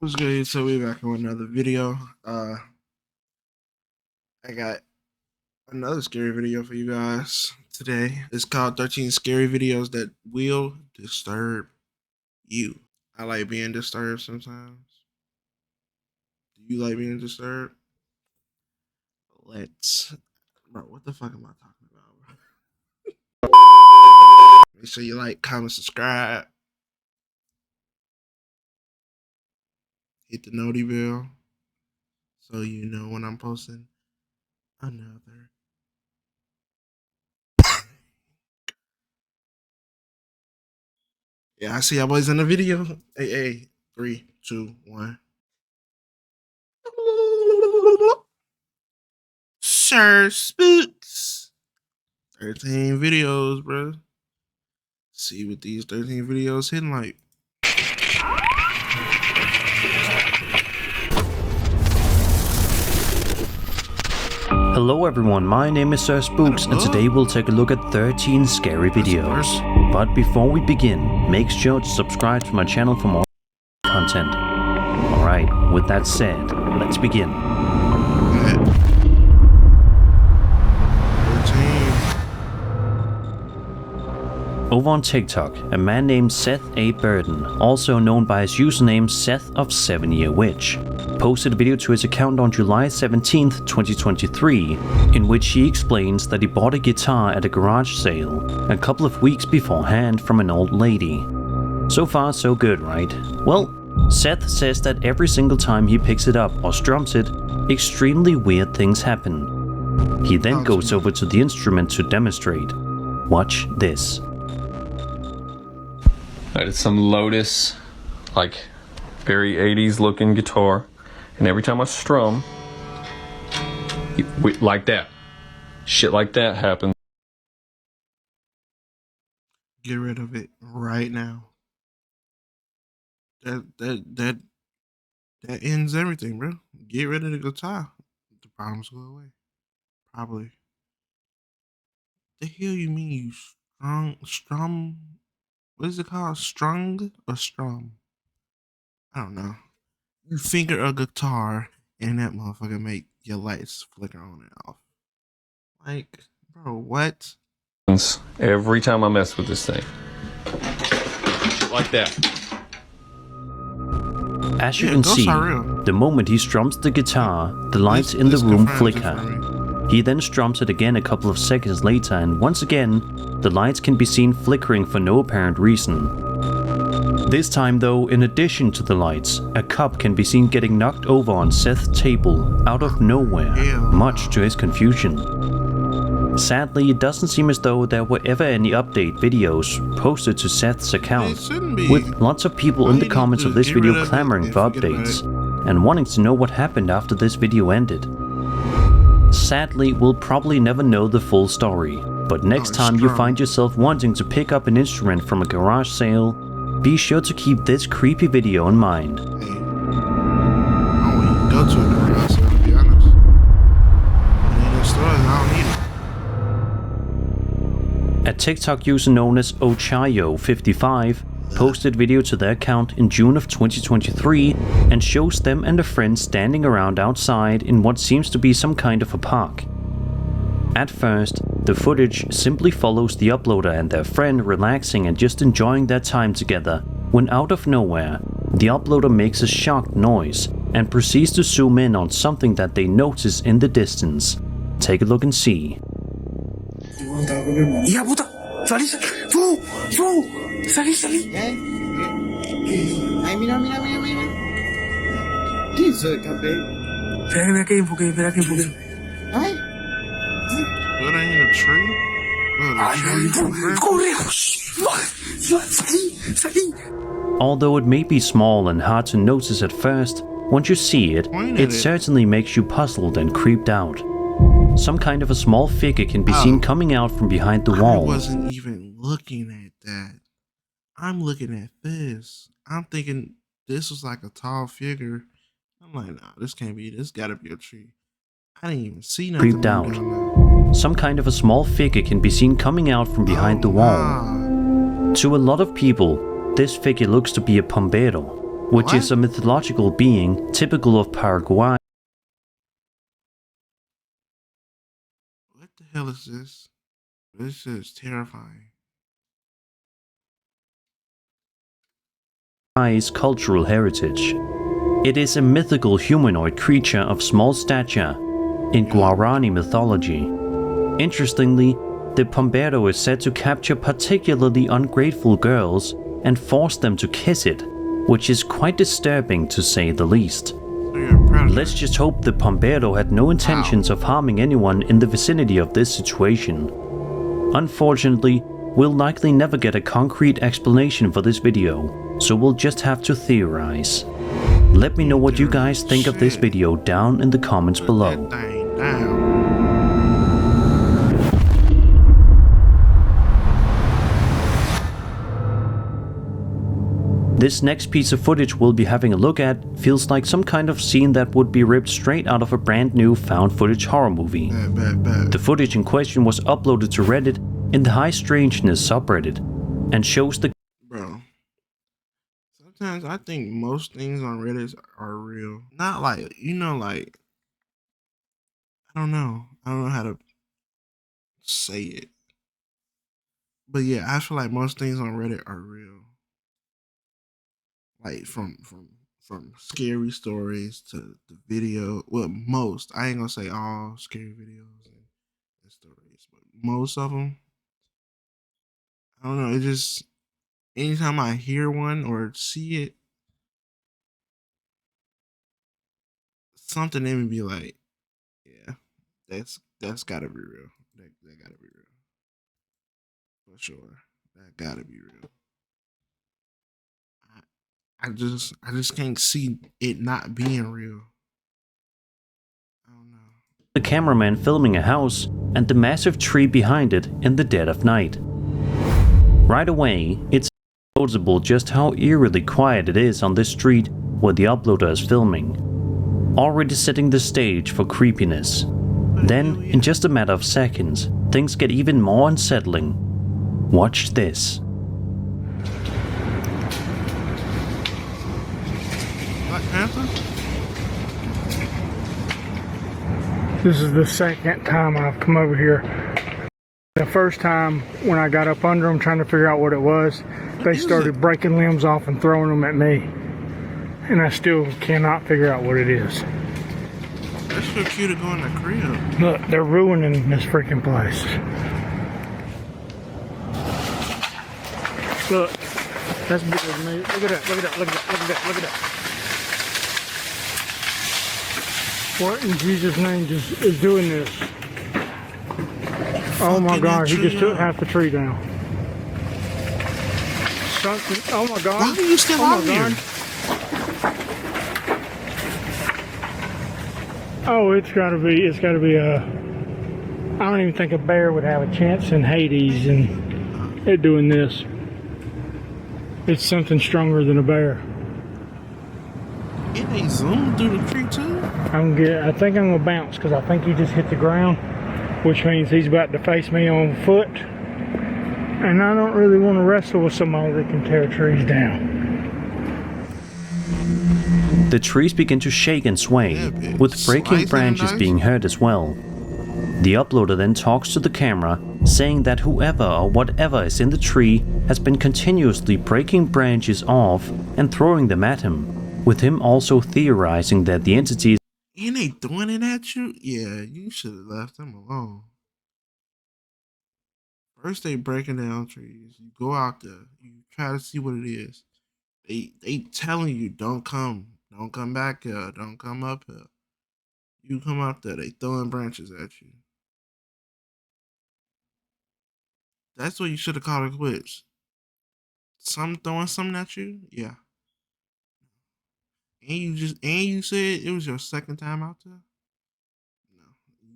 What's good? So we're back with another video. I got another scary video for you guys today. It's called 13 Scary Videos That Will Disturb You. I like being disturbed sometimes. Do you like being disturbed? Bro, what the fuck am I talking about, bro? Make sure you like, comment, subscribe. Hit the noti bell so you know when I'm posting another. Yeah, I see y'all boys in the video. Hey, 3, 2, 1. Sir Spooks. 13 videos, bro. See what these 13 videos hitting like. Hello everyone, my name is Sir Spooks and today we'll take a look at 13 scary videos. But before we begin, make sure to subscribe to my channel for more content. Alright, with that said, let's begin. Over on TikTok, a man named Seth A. Burden, also known by his username Seth of 7-Year Witch, posted a video to his account on July 17th, 2023, in which he explains that he bought a guitar at a garage sale a couple of weeks beforehand from an old lady. So far so good, right? Well, Seth says that every single time he picks it up or strums it, extremely weird things happen. He then goes over to the instrument to demonstrate. Watch this. It's some Lotus, like very 80s looking guitar, and every time I strum, like that, shit like that happens. Get rid of it right now. That ends everything, bro. Get rid of the guitar. The problems go away. Probably. The hell you mean you strum? What is it called? Strung or strum? I don't know. You finger a guitar and that motherfucker make your lights flicker on and off. Like, bro, what? Every time I mess with this thing. Shit like that. As you can see, the moment he strums the guitar, the lights in the room flicker. He then strums it again a couple of seconds later, and once again, the lights can be seen flickering for no apparent reason. This time though, in addition to the lights, a cup can be seen getting knocked over on Seth's table out of nowhere, much to his confusion. Sadly, it doesn't seem as though there were ever any update videos posted to Seth's account, with lots of people in the comments of this video clamoring for updates, and wanting to know what happened after this video ended. Sadly, we'll probably never know the full story, but next time you find yourself wanting to pick up an instrument from a garage sale, be sure to keep this creepy video in mind. Hey, I don't even go to a garage sale, to be honest. It ain't no stores, I don't need it. A TikTok user known as Ochayo55 posted video to their account in June of 2023 and shows them and a friend standing around outside in what seems to be some kind of a park. At first, the footage simply follows the uploader and their friend relaxing and just enjoying their time together, when out of nowhere, the uploader makes a shocked noise and proceeds to zoom in on something that they notice in the distance. Take a look and see. Salí. Ay, mira. ¿Qué es eso de café? Espera que enfoque. Ay. That ain't a tree? Corre. Salí. Although it may be small and hard to notice at first, once you see it, it certainly makes you puzzled and creeped out. Some kind of a small figure can be seen coming out from behind the wall. I wasn't even looking at that. I'm looking at this. I'm thinking this was like a tall figure. I'm like, nah, this can't be. This gotta be a tree. I didn't even see nothing. Creeped out. Some kind of a small figure can be seen coming out from behind the wall. To a lot of people, this figure looks to be a pombero. which is a mythological being typical of Paraguay. What the hell is this? This is terrifying. Cultural heritage. It is a mythical humanoid creature of small stature in Guarani mythology. Interestingly, the Pombero is said to capture particularly ungrateful girls and force them to kiss it, which is quite disturbing to say the least. Let's just hope the Pombero had no intentions of harming anyone in the vicinity of this situation. Unfortunately, we'll likely never get a concrete explanation for this video, so we'll just have to theorize. Let me know what you guys think of this video down in the comments below. This next piece of footage we'll be having a look at feels like some kind of scene that would be ripped straight out of a brand new found footage horror movie. The footage in question was uploaded to Reddit in the High Strangeness subreddit and shows the... Bro, sometimes I think most things on Reddit are real. Not like, you know, like, I don't know how to say it. But yeah, I feel like most things on Reddit are real. Like from scary stories to the video. Well, most. I ain't gonna say all scary videos and stories, but most of them. I don't know. It just anytime I hear one or see it, something in me be like, yeah, that's gotta be real. That gotta be real. For sure. That gotta be real. I just can't see it not being real. I don't know. The cameraman filming a house and the massive tree behind it in the dead of night. Right away, it's noticeable just how eerily quiet it is on this street where the uploader is filming, already setting the stage for creepiness. Then, in just a matter of seconds, things get even more unsettling. Watch this. This is the second time I've come over here. The first time when I got up under them trying to figure out what it was, they started breaking limbs off and throwing them at me. And I still cannot figure out what it is. That's so cute to go in the crib. Look, they're ruining this freaking place. Look, that's bigger than me. Look at that, look at that, look at that, look at that, look at that. What in Jesus' name is doing this? Oh my God, he just took half the tree down. Something, oh my God. Why are you still out here? Oh, it's gotta be I don't even think a bear would have a chance in Hades and it doing this. It's something stronger than a bear. It ain't zoomed through the tree too? I think I'm gonna bounce because I think he just hit the ground, which means he's about to face me on foot. And I don't really want to wrestle with somebody that can tear trees down. The trees begin to shake and sway, with breaking branches being heard as well. The uploader then talks to the camera, saying that whoever or whatever is in the tree has been continuously breaking branches off and throwing them at him, with him also theorizing that the entity is... And they throwing it at you? Yeah, you should have left them alone. First they breaking down trees. You go out there. You try to see what it is. They telling you don't come back here. Don't come up here. You come up there. They throwing branches at you. That's what you should have called it quits. Some throwing something at you? Yeah. And you said it was your second time out there? No.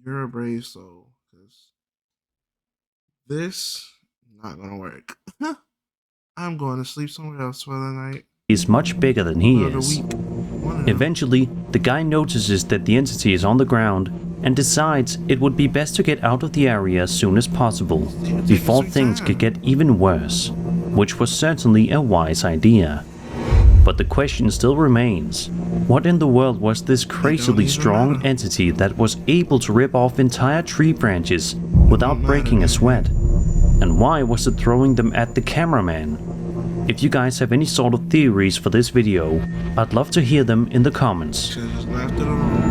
You're a brave soul. Because this not gonna work. I'm going to sleep somewhere else for the night. Is much bigger than he is. Eventually, the guy notices that the entity is on the ground and decides it would be best to get out of the area as soon as possible, before things could get even worse, which was certainly a wise idea. But the question still remains, what in the world was this crazily strong entity that was able to rip off entire tree branches without breaking a sweat? And why was it throwing them at the cameraman? If you guys have any sort of theories for this video, I'd love to hear them in the comments. Should've just left it on.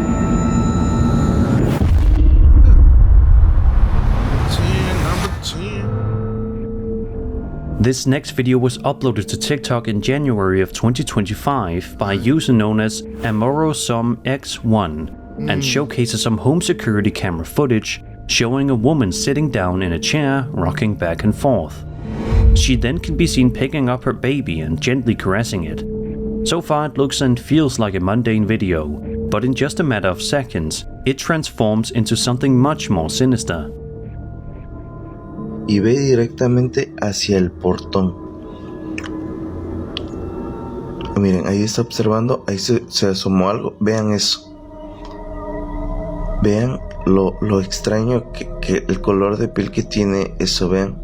10, number 10. This next video was uploaded to TikTok in January of 2025 by a user known as AmoroSomX1 and showcases some home security camera footage showing a woman sitting down in a chair rocking back and forth. She then can be seen picking up her baby and gently caressing it. So far it looks and feels like a mundane video, but in just a matter of seconds, it transforms into something much more sinister. Y ve directamente hacia el portón. Miren, ahí está observando, ahí se asomó algo. Vean eso. Vean lo extraño que el color de piel que tiene eso, vean.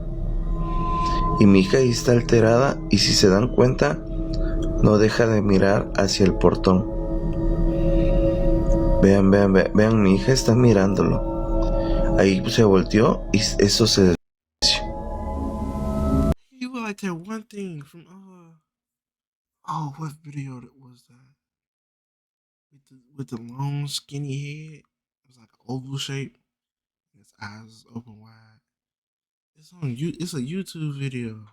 Y mi hija ahí está alterada y si se dan cuenta, no deja de mirar hacia el portón. Vean, mi hija está mirándolo. Ahí se volteó y eso se... You were like that one thing from oh, what video was that? With the long skinny head, it was like an oval shape. His eyes open wide. It's on you. It's a YouTube video.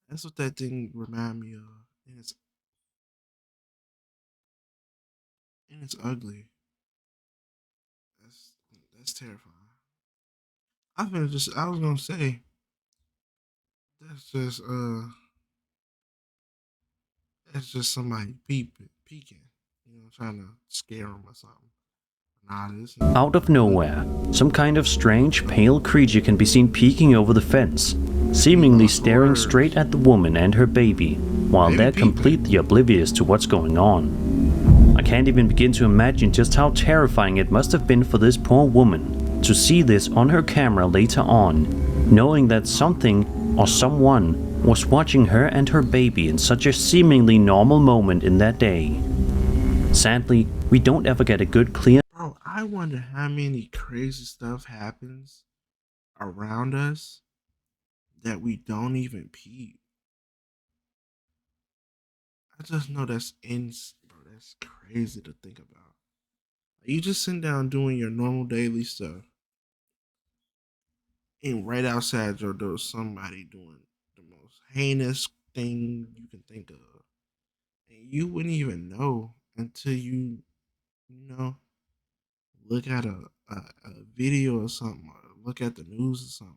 That's what that thing remind me of, and it's ugly. That's terrifying. I was gonna say. That's just somebody peeking, trying to scare them or something. Nah, this Out of nowhere, some kind of strange, pale creature can be seen peeking over the fence, seemingly staring straight at the woman and her baby, while they're completely oblivious to what's going on. I can't even begin to imagine just how terrifying it must have been for this poor woman to see this on her camera later on, knowing that something or someone was watching her and her baby in such a seemingly normal moment in that day. Sadly, we don't ever get a good clear... Bro, I wonder how many crazy stuff happens around us that we don't even peep. I just know that's crazy to think about. You just sitting down doing your normal daily stuff, and right outside your door, somebody doing the most heinous thing you can think of, and you wouldn't even know until you look at a video or something, or look at the news or something.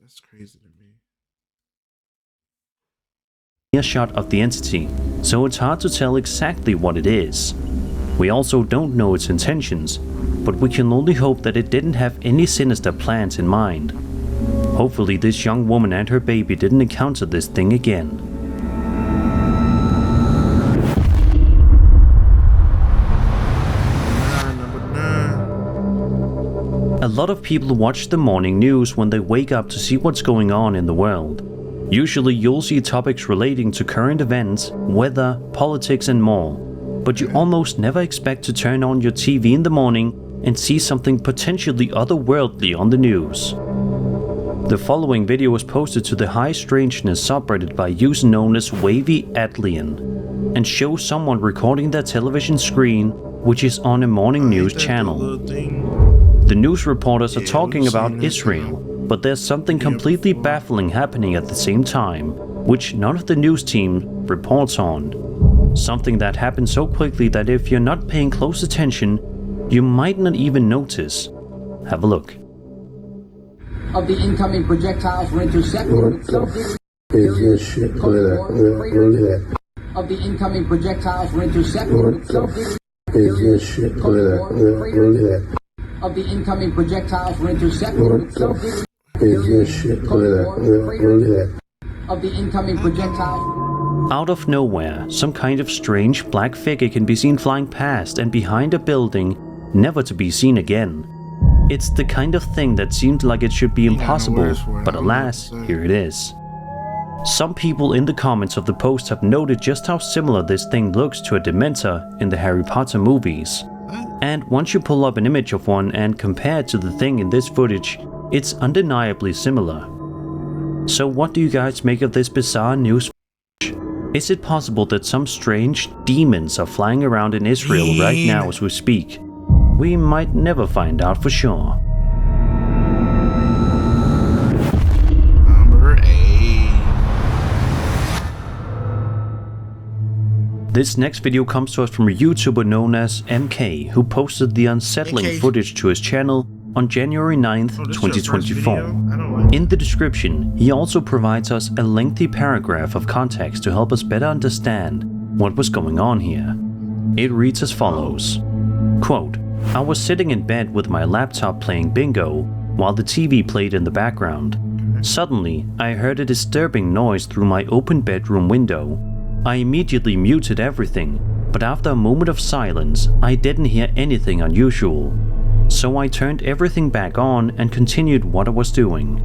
That's crazy to me. A shot of the entity, so it's hard to tell exactly what it is. We also don't know its intentions, but we can only hope that it didn't have any sinister plans in mind. Hopefully this young woman and her baby didn't encounter this thing again. A lot of people watch the morning news when they wake up to see what's going on in the world. Usually you'll see topics relating to current events, weather, politics and more. But you almost never expect to turn on your TV in the morning and see something potentially otherworldly on the news. The following video was posted to the High Strangeness subreddit by a user known as Wavy Atlian and shows someone recording their television screen, which is on a morning news channel. The news reporters are talking about Israel, but there's something completely baffling happening at the same time, which none of the news team reports on. Something that happens so quickly that if you're not paying close attention, you might not even notice. Have a look. Of the incoming projectiles were intercepted. Of the incoming projectiles were intercepted. Of the incoming projectiles were intercepted. Of the incoming projectiles. Out of nowhere, some kind of strange black figure can be seen flying past and behind a building, never to be seen again. It's the kind of thing that seemed like it should be impossible, but alas, here it is. Some people in the comments of the post have noted just how similar this thing looks to a Dementor in the Harry Potter movies. And once you pull up an image of one and compare it to the thing in this footage, it's undeniably similar. So what do you guys make of this bizarre news footage? Is it possible that some strange demons are flying around in Israel right now as we speak? We might never find out for sure. Number 8. This next video comes to us from a YouTuber known as MK, who posted the unsettling MK. footage to his channel on January 9th, 2024. In the description, he also provides us a lengthy paragraph of context to help us better understand what was going on here. It reads as follows. Quote, I was sitting in bed with my laptop playing bingo while the TV played in the background. Suddenly, I heard a disturbing noise through my open bedroom window. I immediately muted everything, but after a moment of silence, I didn't hear anything unusual. So I turned everything back on and continued what I was doing.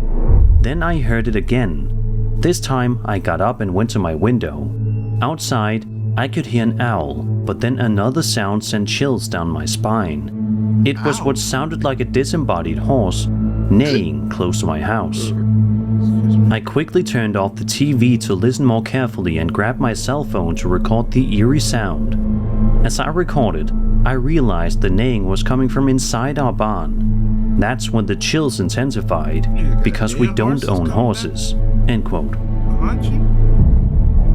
Then I heard it again. This time I got up and went to my window. Outside, I could hear an owl, but then another sound sent chills down my spine. It was what sounded like a disembodied horse neighing close to my house. I quickly turned off the TV to listen more carefully and grabbed my cell phone to record the eerie sound. As I recorded, I realized the neighing was coming from inside our barn. That's when the chills intensified, because we don't own horses. End quote.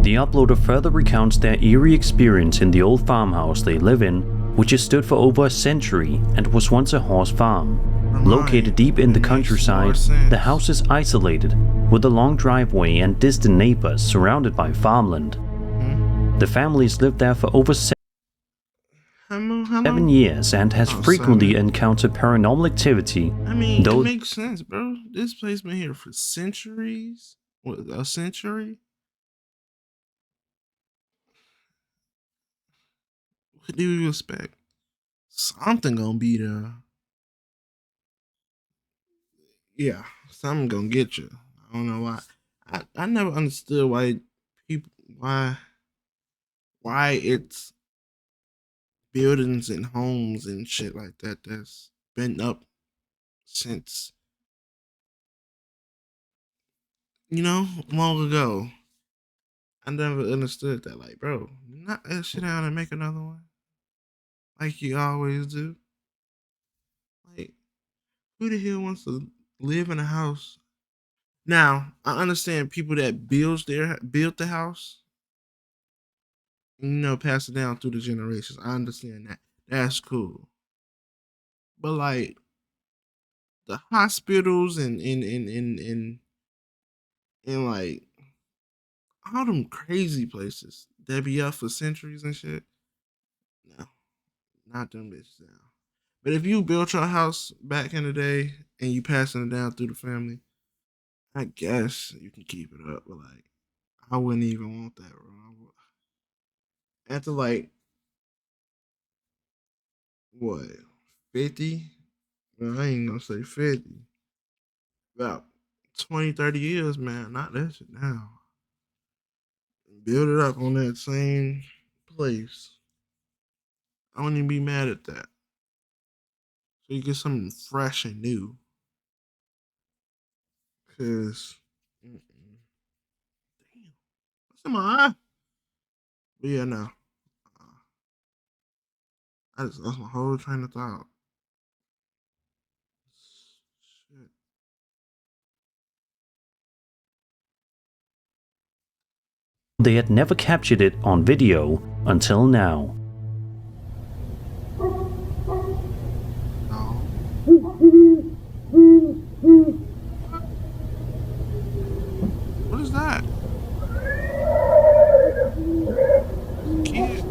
The uploader further recounts their eerie experience in the old farmhouse they live in, which has stood for over a century and was once a horse farm. Located deep in the countryside, the house is isolated, with a long driveway and distant neighbors surrounded by farmland. The family's lived there for over 7 years and has frequently encountered paranormal activity. I mean, it makes sense, bro. This place been here for centuries. What, a century? What do you expect? Something gonna be there. Yeah, something gonna get you. I don't know why. I never understood why people why it's buildings and homes and shit like that that's been up since long ago. I never understood that. Like, bro, knock that shit down and make another one. Like you always do. Like, who the hell wants to live in a house? Now, I understand people that built the house, pass it down through the generations. I understand that. That's cool. But like the hospitals and like all them crazy places that be up for centuries and shit. No, not them bitches down. But if you built your house back in the day and you passing it down through the family, I guess you can keep it up. But like, I wouldn't even want that, bro. After like what 50? Well, I ain't gonna say 50. About 20, 30 years, man. Not that shit now. Build it up on that same place. I wouldn't even be mad at that. So you get something fresh and new. Cause damn, what's in my eye? But yeah, no. I just lost my whole train of thought. Shit. They had never captured it on video until now. No. What is that? Kid.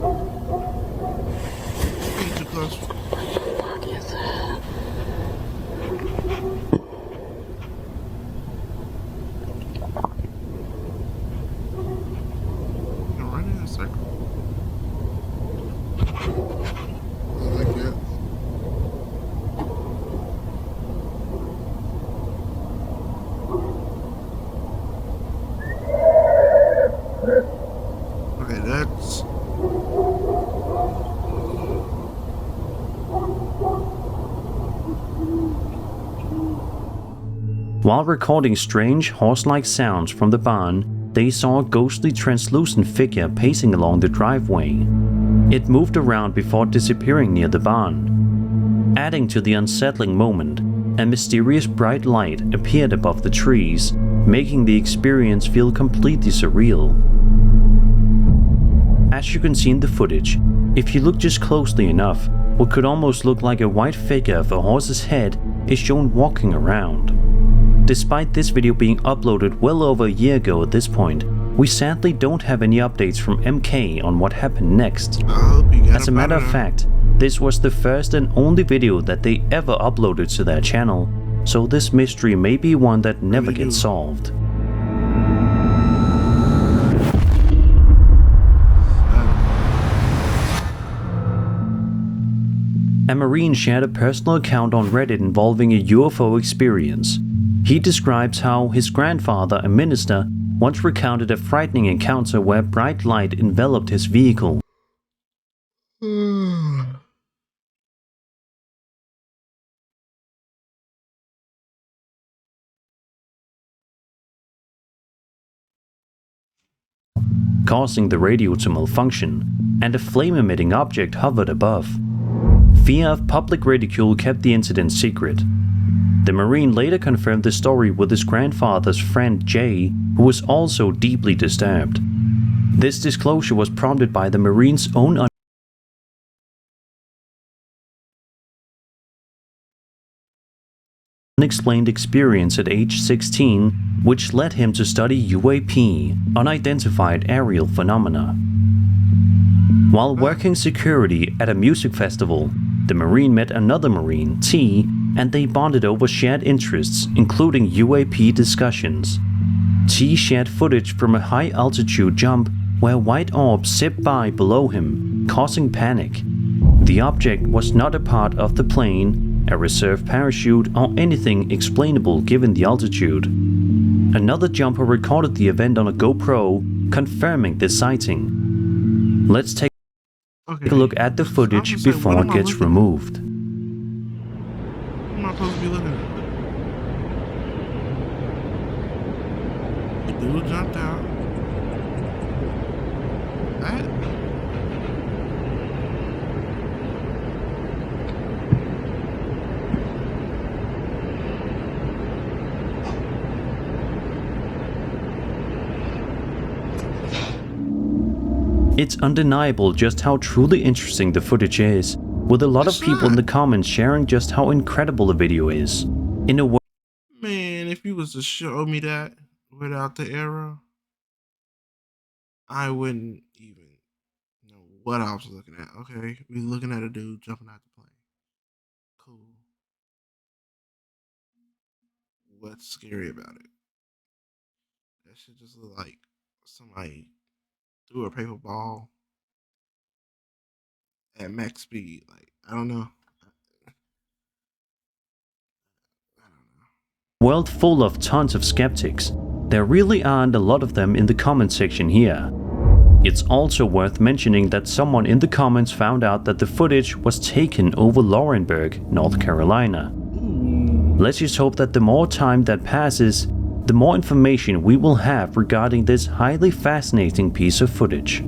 Getting too close. Run in a circle. While recording strange horse-like sounds from the barn, they saw a ghostly translucent figure pacing along the driveway. It moved around before disappearing near the barn. Adding to the unsettling moment, a mysterious bright light appeared above the trees, making the experience feel completely surreal. As you can see in the footage, if you look just closely enough, what could almost look like a white figure of a horse's head is shown walking around. Despite this video being uploaded well over a year ago at this point, we sadly don't have any updates from MK on what happened next. As a matter of fact, this was the first and only video that they ever uploaded to their channel, so this mystery may be one that never gets solved. A Marine shared a personal account on Reddit involving a UFO experience. He describes how his grandfather, a minister, once recounted a frightening encounter where bright light enveloped his vehicle. Causing the radio to malfunction, and a flame-emitting object hovered above. Fear of public ridicule kept the incident secret. The Marine later confirmed the story with his grandfather's friend Jay, who was also deeply disturbed. This disclosure was prompted by the Marine's own unexplained experience at age 16, which led him to study UAP, unidentified aerial phenomena. While working security at a music festival, the Marine met another Marine, T, and they bonded over shared interests, including UAP discussions. T shared footage from a high-altitude jump where white orbs zipped by below him, causing panic. The object was not a part of the plane, a reserve parachute, or anything explainable given the altitude. Another jumper recorded the event on a GoPro, confirming this sighting. Let's take a look at the footage before it gets removed. What am I supposed to be looking at? The dude jumped out. That? It's undeniable just how truly interesting the footage is, with a lot of people in the comments sharing just how incredible the video is. In a way, man, if you was to show me that without the arrow, I wouldn't even know what I was looking at. Okay, we looking at a dude jumping out the plane. Cool. What's scary about it? That shit just look like somebody threw a paper ball at max speed. Like, I don't know. world full of tons of skeptics, there really aren't a lot of them in the comment section here. It's also worth mentioning that someone in the comments found out that the footage was taken over Laurinburg, North Carolina. Let's just hope that the more time that passes, the more information we will have regarding this highly fascinating piece of footage.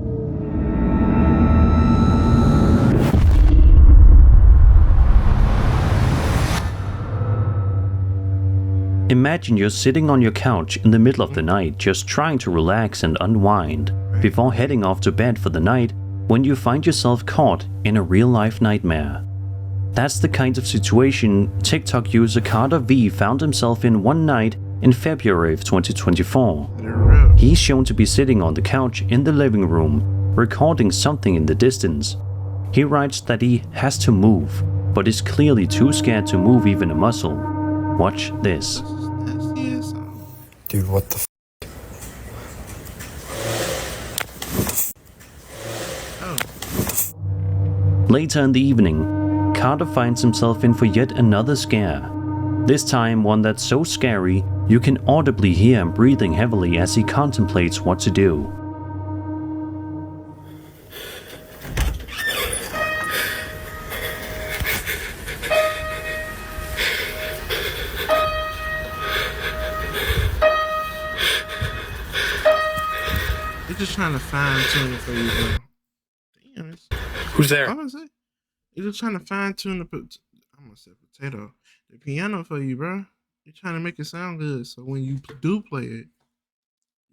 Imagine you're sitting on your couch in the middle of the night just trying to relax and unwind before heading off to bed for the night when you find yourself caught in a real-life nightmare. That's the kind of situation TikTok user Carter V found himself in one night in February of 2024. He's shown to be sitting on the couch in the living room, recording something in the distance. He writes that he has to move, but is clearly too scared to move even a muscle. Watch this. Dude, what the f? Later in the evening, Carter finds himself in for yet another scare. This time one that's so scary you can audibly hear him breathing heavily as he contemplates what to do. They're just trying to fine tune it for you, bro. Damn, Who's there? I'm gonna say they're just trying to fine tune I'm gonna say potato, the piano for you, bro. They're trying to make it sound good, so when you do play it,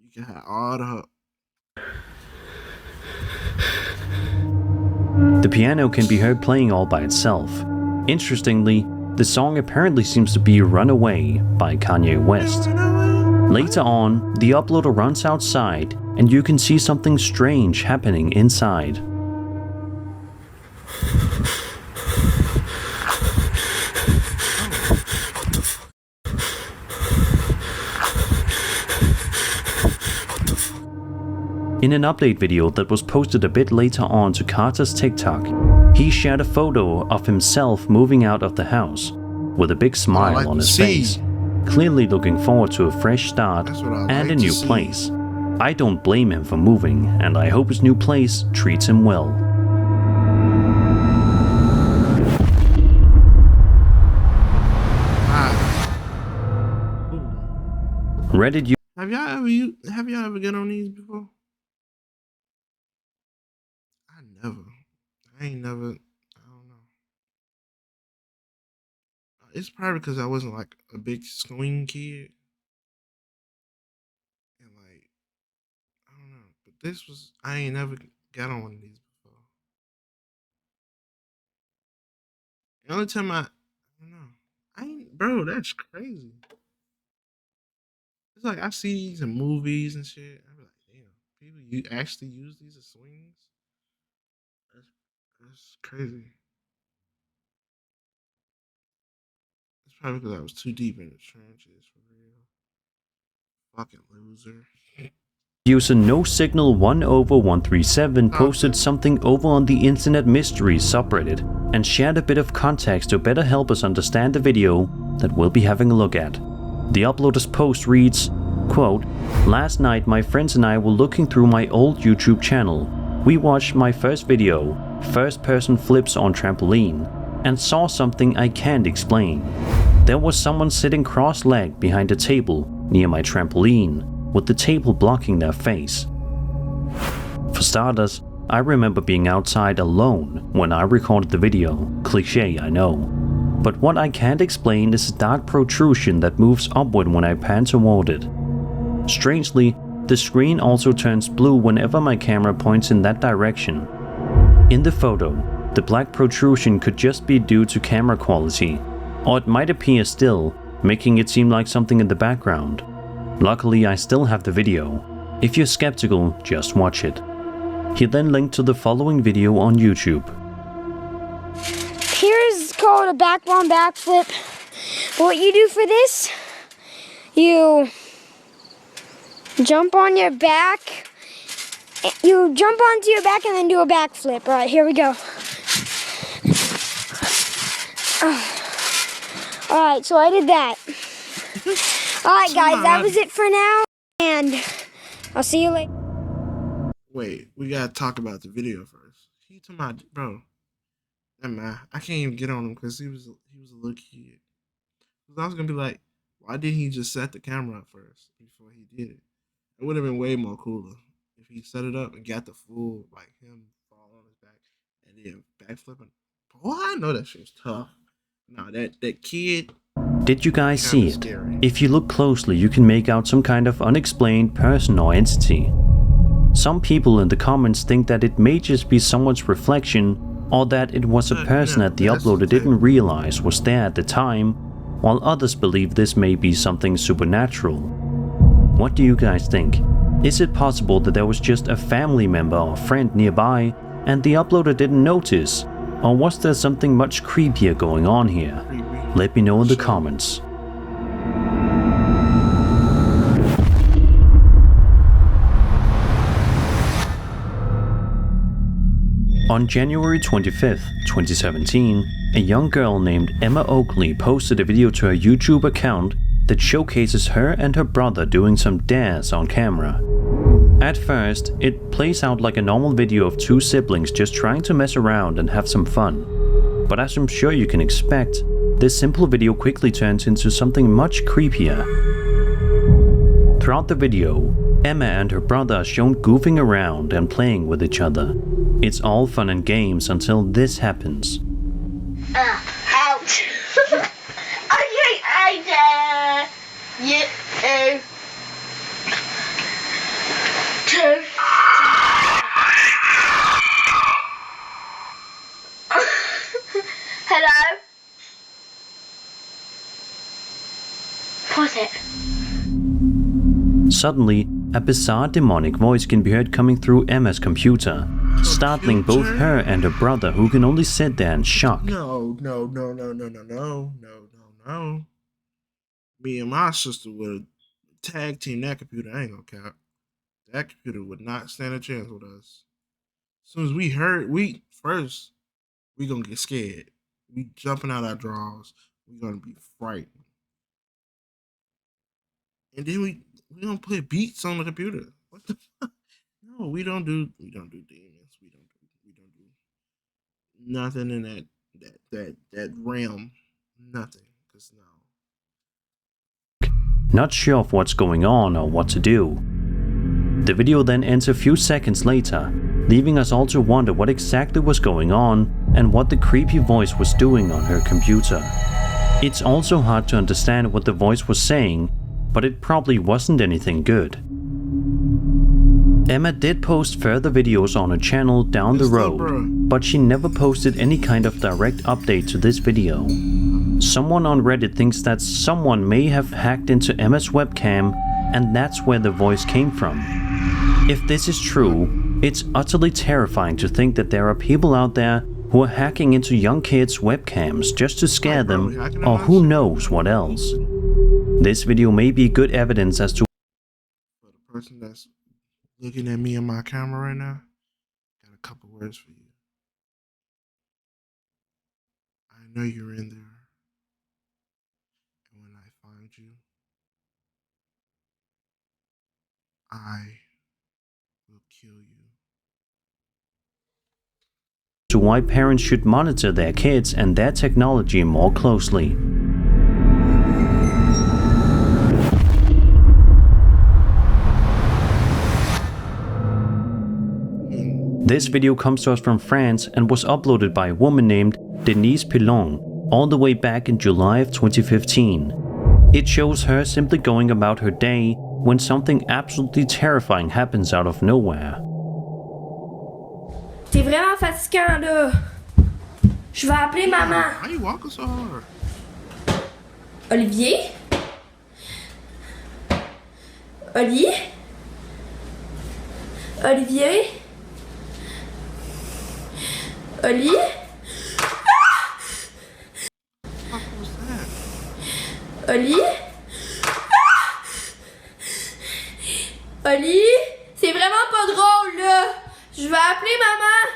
you can have all the. The piano can be heard playing all by itself. Interestingly, the song apparently seems to be Runaway by Kanye West. Later on, the uploader runs outside and you can see something strange happening inside. In an update video that was posted a bit later on to Carter's TikTok, he shared a photo of himself moving out of the house with a big smile on his face, clearly looking forward to a fresh start and a new place. I don't blame him for moving, and I hope his new place treats him well. Reddit. Have y'all ever get on these before? I ain't never. I don't know. It's probably because I wasn't like a big swing kid, and like I don't know. But this was I ain't never got on one of these before. The only time I don't know. I ain't, bro. That's crazy. It's like I see these in movies and shit. I'm like, damn, people you actually use these as swings. That's crazy. It's probably because I was too deep in the trenches for real. Fucking loser. User NoSignal1over137 posted something over on the Internet Mysteries subreddit and shared a bit of context to better help us understand the video that we'll be having a look at. The uploader's post reads, quote, "Last night my friends and I were looking through my old YouTube channel. We watched my first video, first person flips on trampoline, and saw something I can't explain. There was someone sitting cross-legged behind a table near my trampoline, with the table blocking their face. For starters, I remember being outside alone when I recorded the video. Cliché, I know. But what I can't explain is a dark protrusion that moves upward when I pan toward it. Strangely, the screen also turns blue whenever my camera points in that direction. In the photo, the black protrusion could just be due to camera quality, or it might appear still, making it seem like something in the background. Luckily, I still have the video. If you're skeptical, just watch it." He then linked to the following video on YouTube. Here's called a backbone backflip. What you do for this, you jump on your back. You jump onto your back and then do a backflip. All right, here we go. All right, so I did that. All right, guys, that was it for now, and I'll see you later. Wait, we gotta talk about the video first. He talking about, bro. Never mind. I can't even get on him because he was a little kid. I was gonna be like, why didn't he just set the camera up first before he did it? It would have been way more cooler if he set it up and got the full like him fall on his back and then backflipping. Boy, I know that shit was tough. Nah, that kid. Did you guys see it? If you look closely, you can make out some kind of unexplained person or entity. Some people in the comments think that it may just be someone's reflection, or that it was a person that the uploader didn't realize was there at the time, while others believe this may be something supernatural. What do you guys think? Is it possible that there was just a family member or friend nearby and the uploader didn't notice? Or was there something much creepier going on here? Let me know in the comments. On January 25th, 2017, a young girl named Emma Oakley posted a video to her YouTube account that showcases her and her brother doing some dares on camera. At first, it plays out like a normal video of two siblings just trying to mess around and have some fun. But as I'm sure you can expect, this simple video quickly turns into something much creepier. Throughout the video, Emma and her brother are shown goofing around and playing with each other. It's all fun and games until this happens. Ouch. Hello? Pause it. Suddenly, a bizarre demonic voice can be heard coming through Emma's computer, startling both her and her brother, who can only sit there in shock. No. Me and my sister would tag team that computer. I ain't gonna count. That computer would not stand a chance with us. As soon as we heard, we gonna get scared. We jumping out our drawers. We gonna be frightened. And then we don't put beats on the computer. What the fuck? No, we don't do demons. We don't do nothing in that realm. Nothing. Cause no. Not sure of what's going on or what to do. The video then ends a few seconds later, leaving us all to wonder what exactly was going on and what the creepy voice was doing on her computer. It's also hard to understand what the voice was saying, but it probably wasn't anything good. Emma did post further videos on her channel down the road, but she never posted any kind of direct update to this video. Someone on Reddit thinks that someone may have hacked into Emma's webcam, and that's where the voice came from. If this is true, it's utterly terrifying to think that there are people out there who are hacking into young kids' webcams just to scare them, or who knows what else. This video may be good evidence as to For the person that's looking at me in my camera right now, got a couple words for you. I know you're in there. And when I find you, I will kill you. why parents should monitor their kids and their technology more closely. This video comes to us from France and was uploaded by a woman named Denise Pilon all the way back in July of 2015. It shows her simply going about her day when something absolutely terrifying happens out of nowhere. C'est vraiment fatigant là. Je vais appeler maman. Why are you walking so hard? Olivier? Olivier? Olivier? Oli? What was that? Oli? Oli? C'est vraiment pas drôle là. Je vais appeler maman.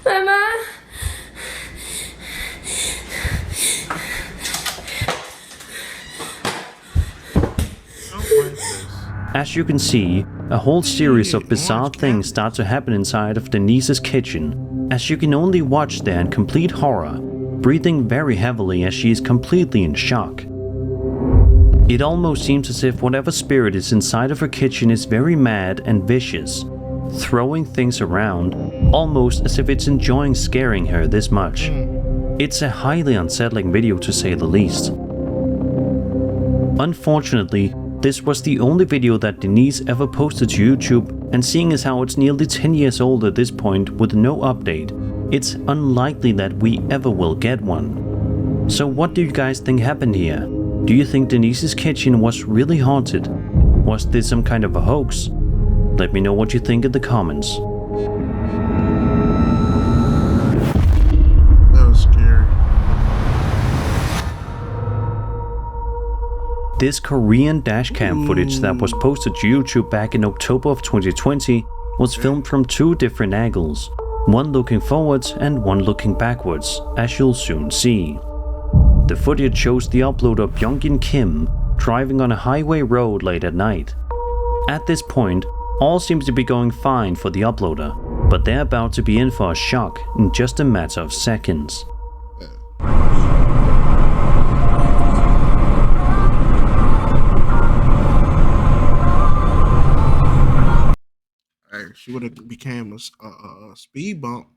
Maman? As you can see, a whole series of bizarre things start to happen inside of Denise's kitchen, as you can only watch there in complete horror, breathing very heavily as she is completely in shock. It almost seems as if whatever spirit is inside of her kitchen is very mad and vicious, throwing things around, almost as if it's enjoying scaring her this much. It's a highly unsettling video to say the least. Unfortunately, this was the only video that Denise ever posted to YouTube, and seeing as how it's nearly 10 years old at this point with no update, it's unlikely that we ever will get one. So what do you guys think happened here? Do you think Denise's kitchen was really haunted? Was this some kind of a hoax? Let me know what you think in the comments. That was scary. This Korean dashcam footage that was posted to YouTube back in October of 2020 was filmed from two different angles, one looking forwards and one looking backwards, as you'll soon see. The footage shows the uploader Byung-in Kim driving on a highway road late at night. At this point, all seems to be going fine for the uploader, but they're about to be in for a shock in just a matter of seconds. it would have became a speed bump.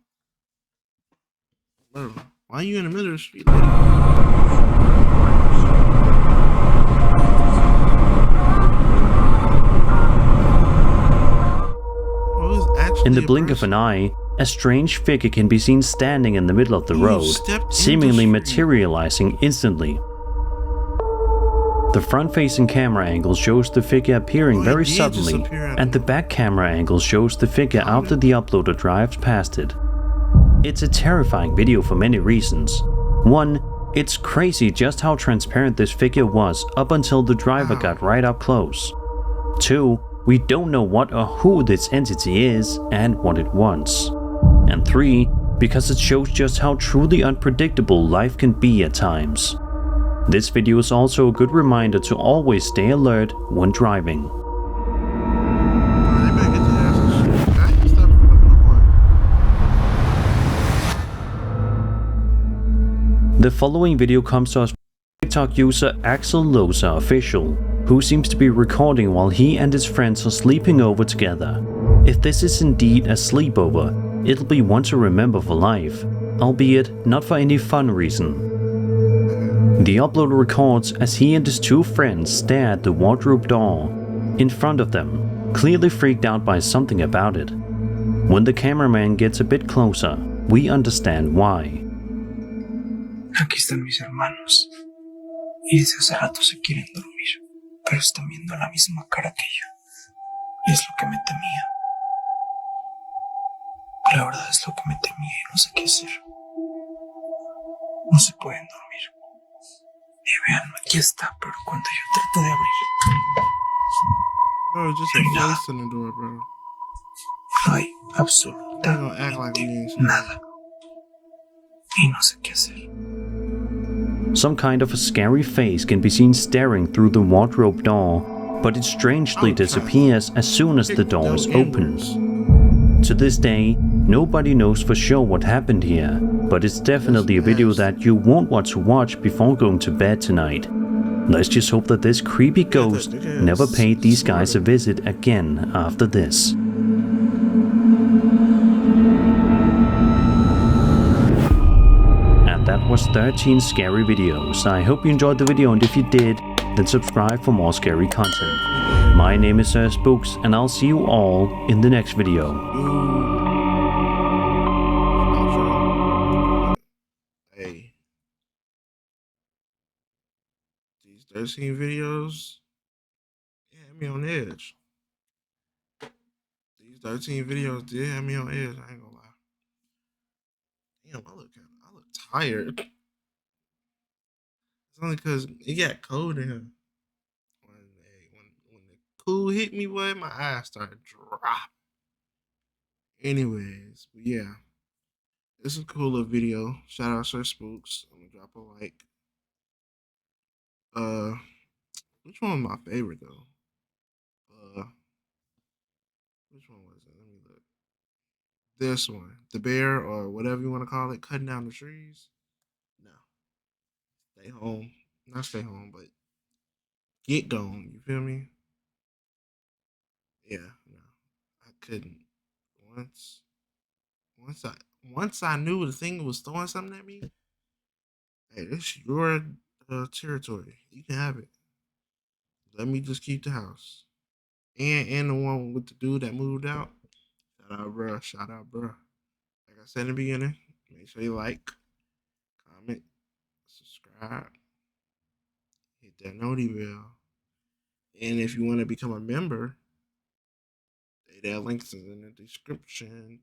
Bro, why are you in the middle of the street, lady? In the blink of an eye, a strange figure can be seen standing in the middle of the road, seemingly materializing instantly. The front-facing camera angle shows the figure appearing very suddenly, and the back camera angle shows the figure after the uploader drives past it. It's a terrifying video for many reasons. One, it's crazy just how transparent this figure was up until the driver got right up close. Two, we don't know what or who this entity is and what it wants. And three, because it shows just how truly unpredictable life can be at times. This video is also a good reminder to always stay alert when driving. The following video comes to us from TikTok user Axel Loza Official, who seems to be recording while he and his friends are sleeping over together. If this is indeed a sleepover, it'll be one to remember for life, albeit not for any fun reason. The uploader records as he and his two friends stare at the wardrobe door in front of them, clearly freaked out by something about it. When the cameraman gets a bit closer, we understand why. Aquí están mis hermanos, y desde hace rato se quieren dormir, pero están viendo la misma cara que yo, y es lo que me temía. La verdad es lo que me temía y no sé qué hacer. No se pueden dormir. Y vean, aquí está, pero cuando yo trato de abrir, bro, just a face in the door, bro. No hay absolutamente nada. Y no sé qué hacer. Some kind of a scary face can be seen staring through the wardrobe door, but it strangely disappears as soon as the door is opened. To this day, nobody knows for sure what happened here, but it's definitely a video that you won't want to watch before going to bed tonight. Let's just hope that this creepy ghost never paid these guys a visit again after this. And that was 13 scary videos. I hope you enjoyed the video, and if you did, then subscribe for more scary content. My name is Spooks, and I'll see you all in the next video. Hey, these 13 videos had me on edge. These 13 videos did have me on edge. I ain't gonna lie. Damn, I look tired. It's only because it got cold in here. When the cool hit me, boy, my eyes started dropping. Anyways, but yeah, this is a cool little video. Shout out Sir Spooks. I'm gonna drop a like. Which one was my favorite though? Which one was it? Let me look. This one, the bear or whatever you want to call it, cutting down the trees. No, stay home. Not stay home, but get gone. You feel me? Yeah, no, I couldn't. Once I knew the thing was throwing something at me. Hey, this is your territory. You can have it. Let me just keep the house. And the one with the dude that moved out. Shout out, bro. Shout out, bro. Like I said in the beginning, make sure you like, comment, subscribe, hit that noti bell. And if you want to become a member, that link's in the description.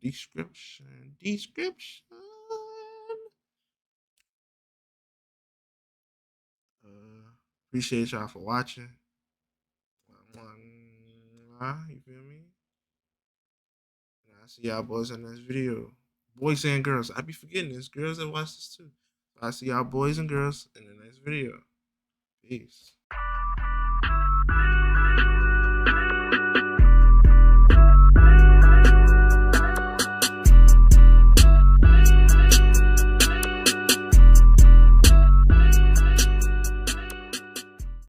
Appreciate y'all for watching. You feel me? And I'll see y'all boys in the next video. Boys and girls. I be forgetting this. Girls that watch this too. I'll see y'all boys and girls in the next video. Peace.